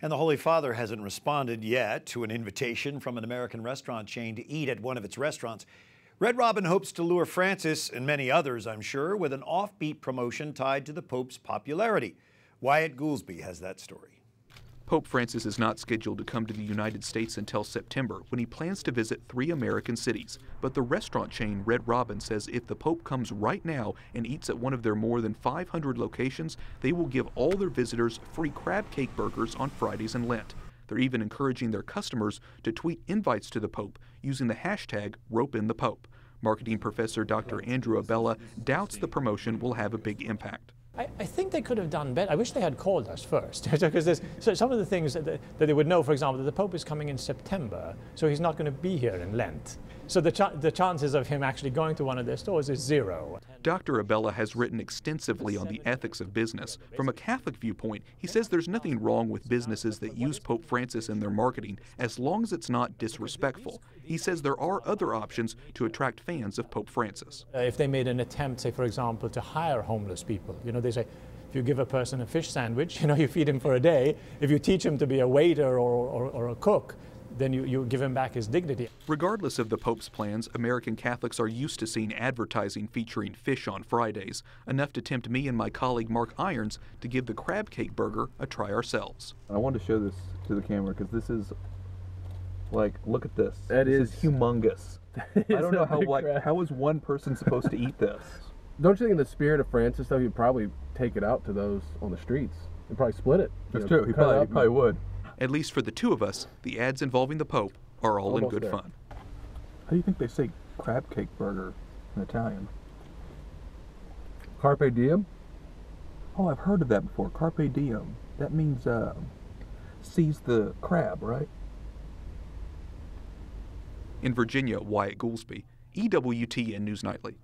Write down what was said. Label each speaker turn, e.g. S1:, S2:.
S1: And the Holy Father hasn't responded yet to an invitation from an American restaurant chain to eat at one of its restaurants. Red Robin hopes to lure Francis and many others, I'm sure, with an offbeat promotion tied to the Pope's popularity. Wyatt Goolsby has that story.
S2: Pope Francis is not scheduled to come to the United States until September, when he plans to visit 3 American cities. But the restaurant chain Red Robin says if the Pope comes right now and eats at one of their more than 500 locations, they will give all their visitors free crab cake burgers on Fridays in Lent. They're even encouraging their customers to tweet invites to the Pope using the hashtag #RopeInThePope. Marketing professor Dr. Andrew Abella doubts the promotion will have a big impact.
S3: I think they could have done better. I wish they had called us first, because there's some of the things that they would know, for example, that the Pope is coming in September, so he's not going to be here in Lent. So the chances of him actually going to one of their stores is 0.
S2: Dr. Abella has written extensively on the ethics of business. From a Catholic viewpoint, he says there's nothing wrong with businesses that use Pope Francis in their marketing as long as it's not disrespectful. He says there are other options to attract fans of Pope Francis.
S3: If they made an attempt, say, for example, to hire homeless people, they say, if you give a person a fish sandwich, you feed him for a day. If you teach him to be a waiter or a cook, then you give him back his dignity.
S2: Regardless of the Pope's plans, American Catholics are used to seeing advertising featuring fish on Fridays, enough to tempt me and my colleague Mark Irons to give the crab cake burger a try ourselves.
S4: I wanted to show this to the camera because this is, look at this.
S5: This
S4: is humongous. I don't know how is one person supposed to eat this?
S5: Don't you think in the spirit of Francis, though, he'd probably take it out to those on the streets? He'd probably split it.
S4: That's true. He probably would.
S2: At least for the two of us, the ads involving the Pope are all in good fun.
S4: How do you think they say crab cake burger in Italian?
S5: Carpe diem?
S4: Oh, I've heard of that before. Carpe diem. That means seize the crab, right?
S2: In Virginia, Wyatt Goolsby, EWTN News Nightly.